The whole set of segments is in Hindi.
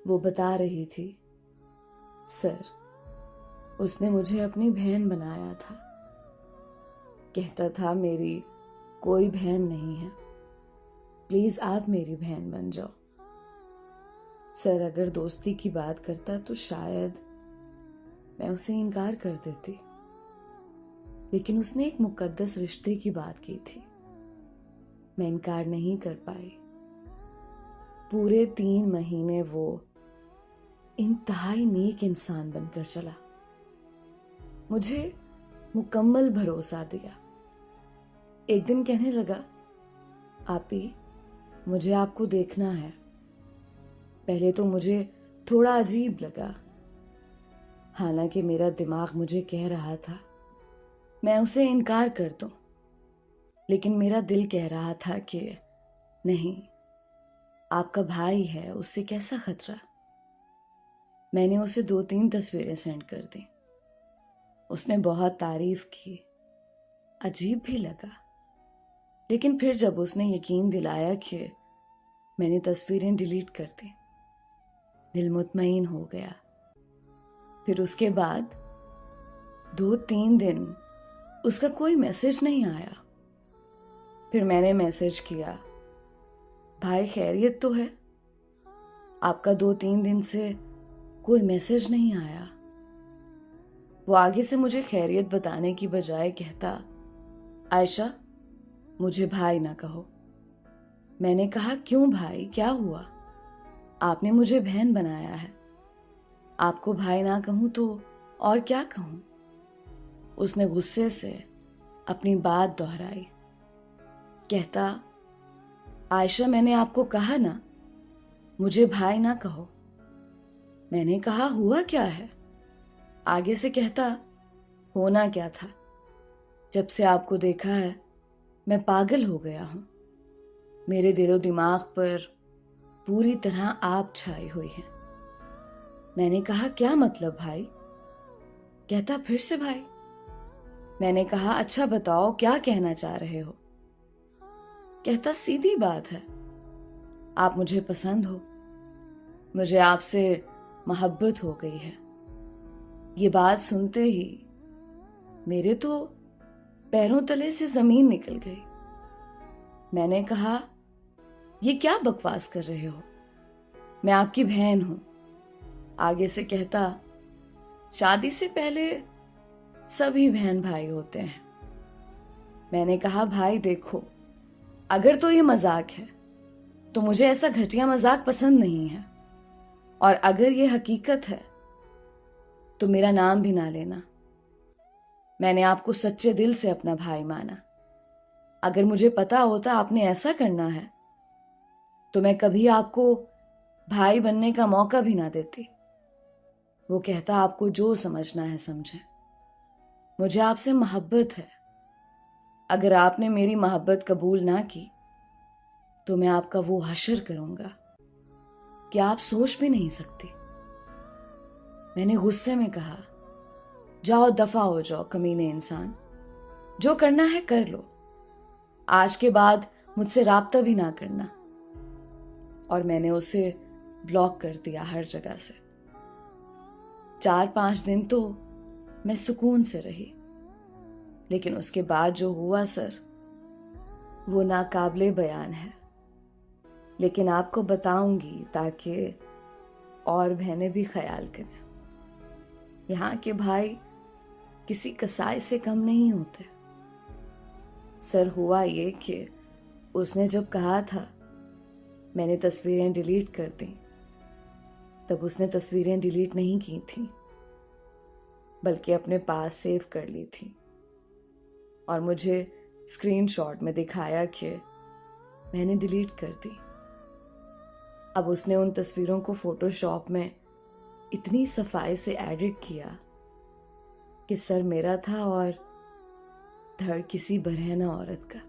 वो बता रही थी, सर, उसने मुझे अपनी बहन बनाया था। कहता था मेरी कोई बहन नहीं है, प्लीज आप मेरी बहन बन जाओ। सर, अगर दोस्ती की बात करता तो शायद मैं उसे इनकार कर देती, लेकिन उसने एक मुकद्दस रिश्ते की बात की थी। मैं इनकार नहीं कर पाई। पूरे 3 महीने वो इंतहाई नेक इंसान बनकर चला, मुझे मुकम्मल भरोसा दिया। एक दिन कहने लगा, आपी, मुझे आपको देखना है। पहले तो मुझे थोड़ा अजीब लगा, हालांकि मेरा दिमाग मुझे कह रहा था मैं उसे इनकार कर दूं, लेकिन मेरा दिल कह रहा था कि नहीं, आपका भाई है, उससे कैसा खतरा। मैंने उसे 2-3 तस्वीरें सेंड कर दी। उसने बहुत तारीफ की, अजीब भी लगा, लेकिन फिर जब उसने यकीन दिलाया कि मैंने तस्वीरें डिलीट कर दी, दिल मुतमईन हो गया। फिर उसके बाद 2-3 दिन उसका कोई मैसेज नहीं आया। फिर मैंने मैसेज किया, भाई खैरियत तो है? आपका 2-3 दिन से कोई मैसेज नहीं आया। वो आगे से मुझे खैरियत बताने की बजाय कहता, आयशा, मुझे भाई ना कहो। मैंने कहा, क्यों भाई, क्या हुआ? आपने मुझे बहन बनाया है, आपको भाई ना कहूं तो और क्या कहूं? उसने गुस्से से अपनी बात दोहराई। कहता, आयशा, मैंने आपको कहा ना, मुझे भाई ना कहो। मैंने कहा, हुआ क्या है? आगे से कहता, होना क्या था? जब से आपको देखा है मैं पागल हो गया हूं। मेरे दिलो दिमाग पर पूरी तरह आप छाई हुई है। मैंने कहा, क्या मतलब भाई? कहता, फिर से भाई। मैंने कहा, अच्छा बताओ क्या कहना चाह रहे हो? कहता, सीधी बात है, आप मुझे पसंद हो, मुझे आपसे मोहब्बत हो गई है। ये बात सुनते ही मेरे तो पैरों तले से जमीन निकल गई। मैंने कहा, ये क्या बकवास कर रहे हो? मैं आपकी बहन हूं। आगे से कहता, शादी से पहले सभी बहन भाई होते हैं। मैंने कहा, भाई देखो, अगर तो ये मजाक है तो मुझे ऐसा घटिया मजाक पसंद नहीं है, और अगर ये हकीकत है तो मेरा नाम भी ना लेना। मैंने आपको सच्चे दिल से अपना भाई माना। अगर मुझे पता होता आपने ऐसा करना है तो मैं कभी आपको भाई बनने का मौका भी ना देती। वो कहता, आपको जो समझना है समझे, मुझे आपसे मोहब्बत है। अगर आपने मेरी मोहब्बत कबूल ना की तो मैं आपका वो हशर करूंगा कि आप सोच भी नहीं सकती। मैंने गुस्से में कहा, जाओ दफा हो जाओ कमीने इंसान, जो करना है कर लो, आज के बाद मुझसे राब्ता भी ना करना। और मैंने उसे ब्लॉक कर दिया हर जगह से। 4-5 दिन तो मैं सुकून से रही, लेकिन उसके बाद जो हुआ सर, वो नाकाबिले बयान है। लेकिन आपको बताऊंगी ताकि और बहनें भी ख्याल करें। यहाँ के भाई किसी कसाई से कम नहीं होते। सर, हुआ ये कि उसने जब कहा था मैंने तस्वीरें डिलीट कर दी, तब उसने तस्वीरें डिलीट नहीं की थी, बल्कि अपने पास सेव कर ली थी और मुझे स्क्रीनशॉट में दिखाया कि मैंने डिलीट कर दी। अब उसने उन तस्वीरों को फोटोशॉप में इतनी सफाई से एडिट किया कि सर मेरा था और धड़ किसी बरहना औरत का।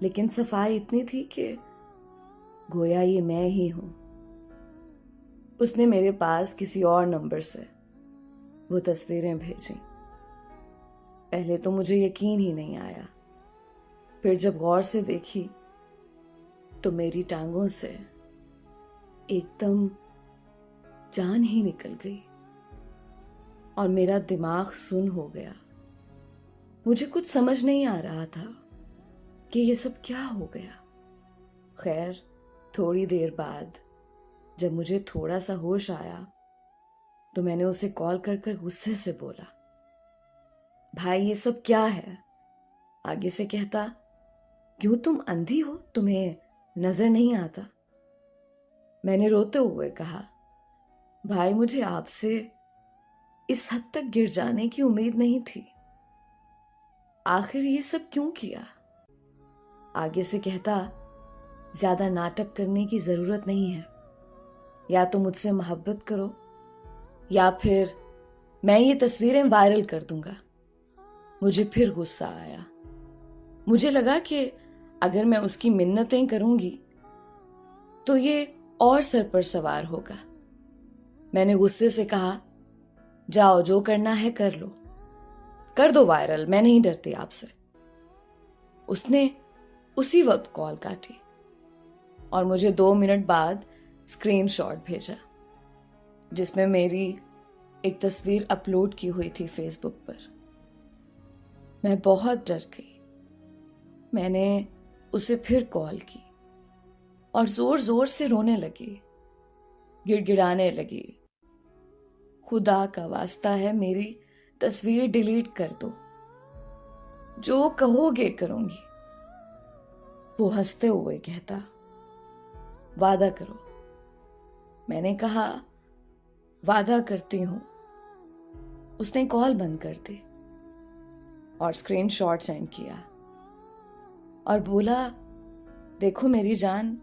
लेकिन सफाई इतनी थी कि गोया ये मैं ही हूं। उसने मेरे पास किसी और नंबर से वो तस्वीरें भेजी। पहले तो मुझे यकीन ही नहीं आया, फिर जब गौर से देखी तो मेरी टांगों से एकदम जान ही निकल गई और मेरा दिमाग सुन्न हो गया। मुझे कुछ समझ नहीं आ रहा था कि ये सब क्या हो गया। खैर, थोड़ी देर बाद जब मुझे थोड़ा सा होश आया तो मैंने उसे कॉल कर कर गुस्से से बोला, भाई ये सब क्या है? आगे से कहता, क्यों तुम अंधी हो, तुम्हें नजर नहीं आता? मैंने रोते हुए कहा, भाई मुझे आपसे इस हद तक गिर जाने की उम्मीद नहीं थी। आखिर ये सब क्यों किया? आगे से कहता, ज्यादा नाटक करने की जरूरत नहीं है। या तो मुझसे मोहब्बत करो या फिर मैं ये तस्वीरें वायरल कर दूंगा। मुझे फिर गुस्सा आया। मुझे लगा कि अगर मैं उसकी मिन्नतें करूंगी तो ये और सर पर सवार होगा। मैंने गुस्से से कहा, जाओ जो करना है कर लो, कर दो वायरल, मैं नहीं डरती आपसे। उसने उसी वक्त कॉल काटी और मुझे 2 मिनट बाद स्क्रीनशॉट भेजा जिसमें मेरी एक तस्वीर अपलोड की हुई थी फेसबुक पर। मैं बहुत डर गई। मैंने उसे फिर कॉल की और जोर जोर से रोने लगी, गिड़गिड़ाने लगी, खुदा का वास्ता है मेरी तस्वीर डिलीट कर दो, जो कहोगे करूंगी। वो हंसते हुए कहता, वादा करो। मैंने कहा, वादा करती हूं। उसने कॉल बंद कर दी और स्क्रीनशॉट सेंड किया और बोला, देखो मेरी जान,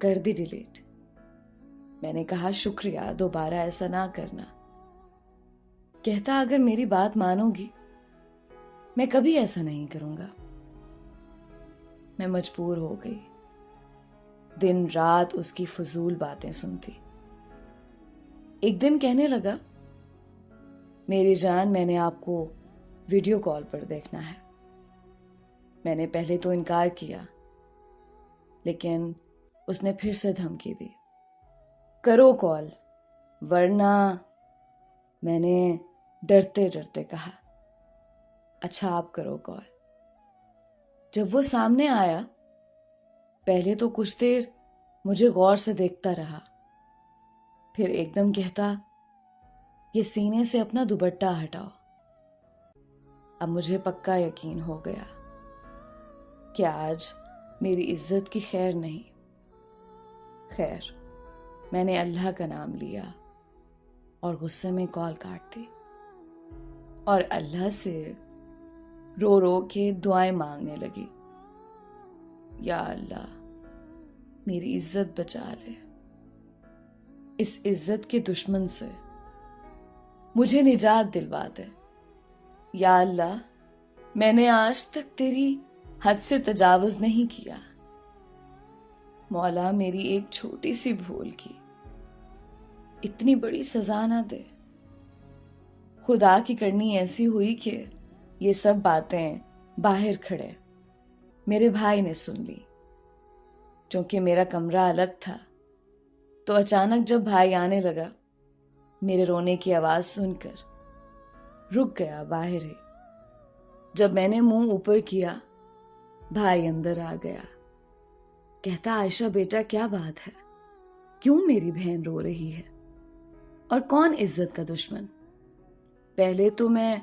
कर दी डिलीट। मैंने कहा, शुक्रिया, दोबारा ऐसा ना करना। कहता, अगर मेरी बात मानोगी मैं कभी ऐसा नहीं करूंगा। मैं मजबूर हो गई। दिन रात उसकी फजूल बातें सुनती। एक दिन कहने लगा, मेरी जान, मैंने आपको वीडियो कॉल पर देखना है। मैंने पहले तो इनकार किया, लेकिन उसने फिर से धमकी दी, करो कॉल वरना। मैंने डरते डरते कहा, अच्छा आप करो कॉल। जब वो सामने आया, पहले तो कुछ देर मुझे गौर से देखता रहा, फिर एकदम कहता, ये सीने से अपना दुपट्टा हटाओ। अब मुझे पक्का यकीन हो गया कि आज मेरी इज्जत की खैर नहीं। खैर, मैंने अल्लाह का नाम लिया और गुस्से में कॉल काट दी और अल्लाह से रो रो के दुआएं मांगने लगी, या अल्लाह मेरी इज्जत बचा ले, इस इज्जत के दुश्मन से मुझे निजात दिलवा दे। या अल्लाह, मैंने आज तक तेरी हद से तजावुज नहीं किया। मौला, मेरी एक छोटी सी भूल की इतनी बड़ी सजा ना दे। खुदा की करनी ऐसी हुई कि ये सब बातें बाहर खड़े मेरे भाई ने सुन ली। क्योंकि मेरा कमरा अलग था, तो अचानक जब भाई आने लगा, मेरे रोने की आवाज सुनकर रुक गया बाहर ही। जब मैंने मुंह ऊपर किया, भाई अंदर आ गया। कहता, आयशा बेटा क्या बात है, क्यों मेरी बहन रो रही है और कौन इज्जत का दुश्मन? पहले तो मैं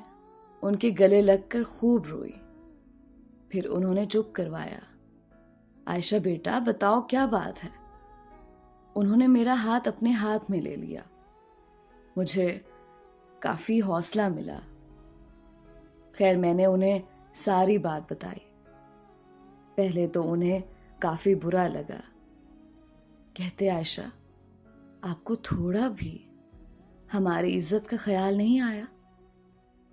उनके गले लगकर खूब रोई, फिर उन्होंने चुप करवाया। आयशा बेटा बताओ क्या बात है? उन्होंने मेरा हाथ अपने हाथ में ले लिया। मुझे काफी हौसला मिला। खैर, मैंने उन्हें सारी बात बताई। पहले तो उन्हें काफी बुरा लगा। कहते, आयशा आपको थोड़ा भी हमारी इज्जत का ख्याल नहीं आया?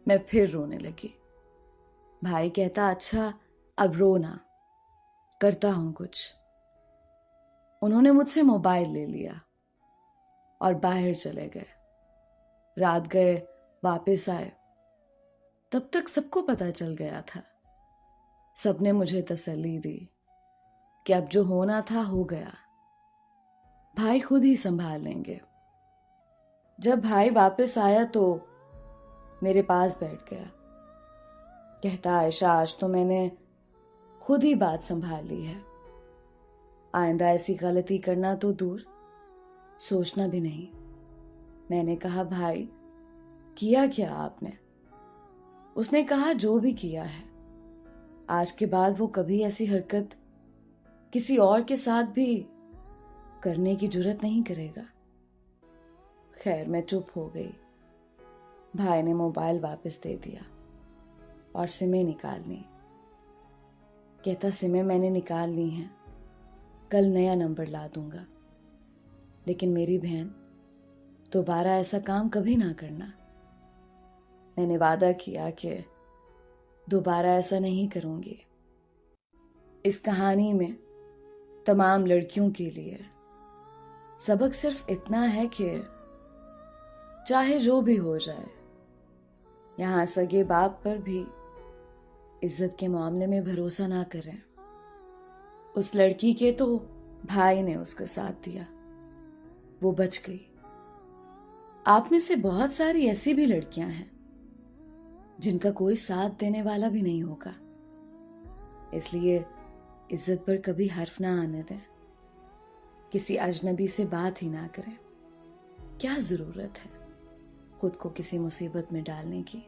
मैं फिर रोने लगी। भाई कहता, अच्छा अब रो ना, करता हूं कुछ। उन्होंने मुझसे मोबाइल ले लिया और बाहर चले गए। रात गए, वापस आए। तब तक सबको पता चल गया था। सबने मुझे तसल्ली दी कि अब जो होना था हो गया। भाई खुद ही संभाल लेंगे। जब भाई वापस आया तो मेरे पास बैठ गया। कहता, आयशा आज तो मैंने खुद ही बात संभाल ली है, आइंदा ऐसी गलती करना तो दूर, सोचना भी नहीं। मैंने कहा, भाई किया क्या आपने? उसने कहा, जो भी किया है, आज के बाद वो कभी ऐसी हरकत किसी और के साथ भी करने की जुर्रत नहीं करेगा। खैर मैं चुप हो गई। भाई ने मोबाइल वापस दे दिया और सिमें निकाल ली। कहता, सिमें मैंने निकाल ली हैं, कल नया नंबर ला दूंगा, लेकिन मेरी बहन दोबारा ऐसा काम कभी ना करना। मैंने वादा किया कि दोबारा ऐसा नहीं करूंगी। इस कहानी में तमाम लड़कियों के लिए सबक सिर्फ इतना है कि चाहे जो भी हो जाए, यहां सगे बाप पर भी इज्जत के मामले में भरोसा ना करें। उस लड़की के तो भाई ने उसका साथ दिया, वो बच गई। आप में से बहुत सारी ऐसी भी लड़कियां हैं जिनका कोई साथ देने वाला भी नहीं होगा, इसलिए इज्जत पर कभी हर्फ ना आने दें। किसी अजनबी से बात ही ना करें। क्या जरूरत है खुद को किसी मुसीबत में डालने की।